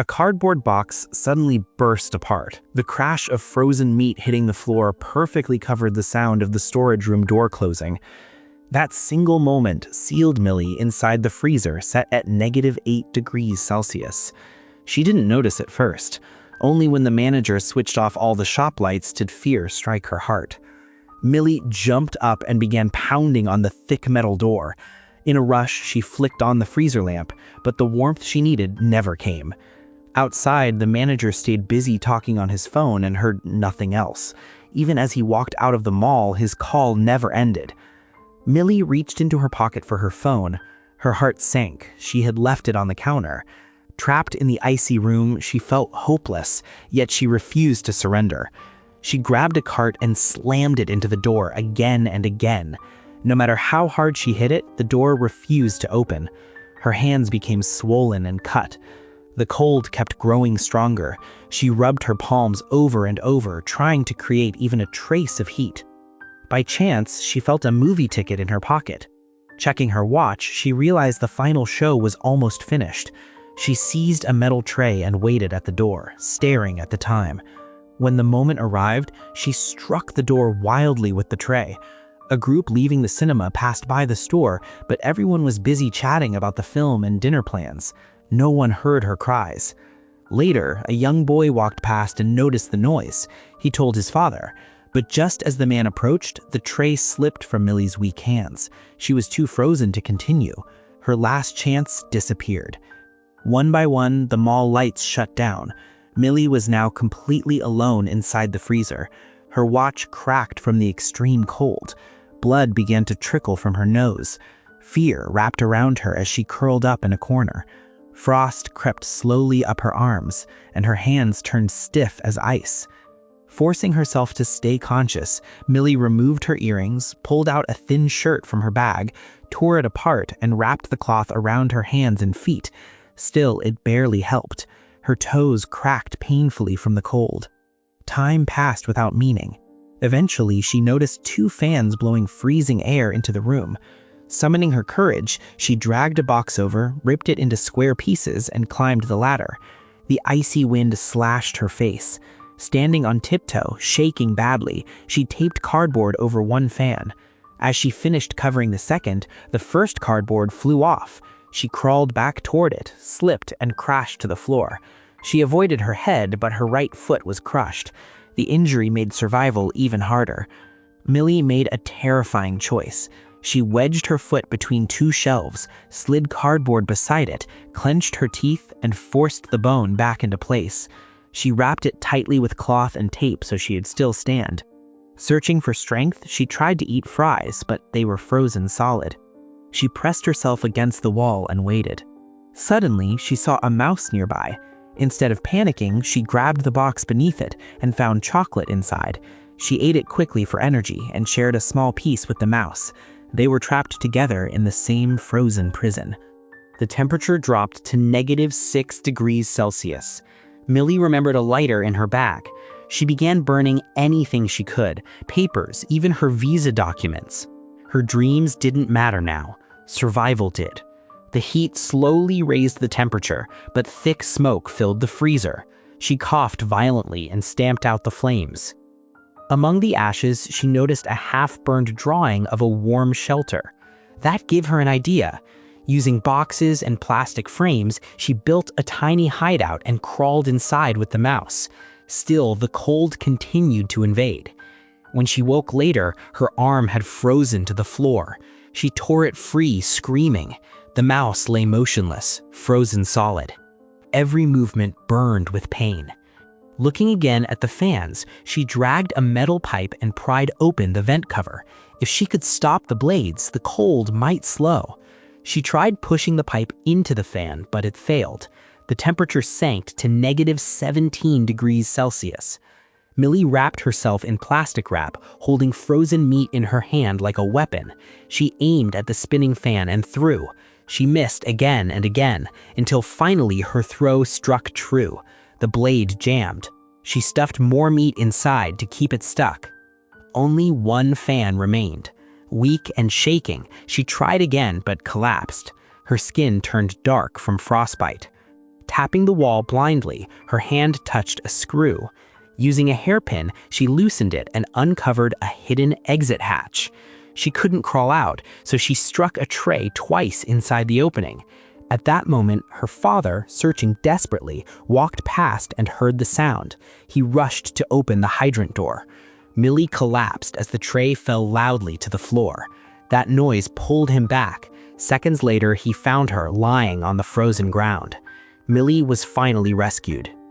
A cardboard box suddenly burst apart. The crash of frozen meat hitting the floor perfectly covered the sound of the storage room door closing. That single moment sealed Mili inside the freezer set at -8 degrees Celsius. She didn't notice at first. Only when the manager switched off all the shop lights did fear strike her heart. Mili jumped up and began pounding on the thick metal door. In a rush, she flicked on the freezer lamp, but the warmth she needed never came. Outside, the manager stayed busy talking on his phone and heard nothing else. Even as he walked out of the mall, his call never ended. Mili reached into her pocket for her phone. Her heart sank. She had left it on the counter. Trapped in the icy room, she felt hopeless, yet she refused to surrender. She grabbed a cart and slammed it into the door again and again. No matter how hard she hit it, the door refused to open. Her hands became swollen and cut. The cold kept growing stronger. She rubbed her palms over and over, trying to create even a trace of heat. By chance, she felt a movie ticket in her pocket. Checking her watch, she realized the final show was almost finished. She seized a metal tray and waited at the door, staring at the time. When the moment arrived, she struck the door wildly with the tray. A group leaving the cinema passed by the store, but everyone was busy chatting about the film and dinner plans. No one heard her cries. Later, a young boy walked past and noticed the noise. He told his father. But just as the man approached, the tray slipped from Mili's weak hands. She was too frozen to continue. Her last chance disappeared. One by one, the mall lights shut down. Mili was now completely alone inside the freezer. Her watch cracked from the extreme cold. Blood began to trickle from her nose. Fear wrapped around her as she curled up in a corner. Frost crept slowly up her arms, and her hands turned stiff as ice. Forcing herself to stay conscious, Mili removed her earrings, pulled out a thin shirt from her bag, tore it apart, and wrapped the cloth around her hands and feet. Still, it barely helped. Her toes cracked painfully from the cold. Time passed without meaning. Eventually, she noticed 2 fans blowing freezing air into the room. Summoning her courage, she dragged a box over, ripped it into square pieces, and climbed the ladder. The icy wind slashed her face. Standing on tiptoe, shaking badly, she taped cardboard over one fan. As she finished covering the second, the first cardboard flew off. She crawled back toward it, slipped, and crashed to the floor. She avoided her head, but her right foot was crushed. The injury made survival even harder. Mili made a terrifying choice. She wedged her foot between 2 shelves, slid cardboard beside it, clenched her teeth, and forced the bone back into place. She wrapped it tightly with cloth and tape so she'd still stand. Searching for strength, she tried to eat fries, but they were frozen solid. She pressed herself against the wall and waited. Suddenly, she saw a mouse nearby. Instead of panicking, she grabbed the box beneath it and found chocolate inside. She ate it quickly for energy and shared a small piece with the mouse. They were trapped together in the same frozen prison. The temperature dropped to -6 degrees Celsius. Mili remembered a lighter in her bag. She began burning anything she could, papers, even her visa documents. Her dreams didn't matter now. Survival did. The heat slowly raised the temperature, but thick smoke filled the freezer. She coughed violently and stamped out the flames. Among the ashes, she noticed a half-burned drawing of a warm shelter. That gave her an idea. Using boxes and plastic frames, she built a tiny hideout and crawled inside with the mouse. Still, the cold continued to invade. When she woke later, her arm had frozen to the floor. She tore it free, screaming. The mouse lay motionless, frozen solid. Every movement burned with pain. Looking again at the fans, she dragged a metal pipe and pried open the vent cover. If she could stop the blades, the cold might slow. She tried pushing the pipe into the fan, but it failed. The temperature sank to -17 degrees Celsius. Mili wrapped herself in plastic wrap, holding frozen meat in her hand like a weapon. She aimed at the spinning fan and threw. She missed again and again, until finally her throw struck true. The blade jammed. She stuffed more meat inside to keep it stuck. Only one fan remained. Weak and shaking, she tried again but collapsed. Her skin turned dark from frostbite. Tapping the wall blindly, her hand touched a screw. Using a hairpin, she loosened it and uncovered a hidden exit hatch. She couldn't crawl out, so she struck a tray twice inside the opening. At that moment, her father, searching desperately, walked past and heard the sound. He rushed to open the hydrant door. Mili collapsed as the tray fell loudly to the floor. That noise pulled him back. Seconds later, he found her lying on the frozen ground. Mili was finally rescued.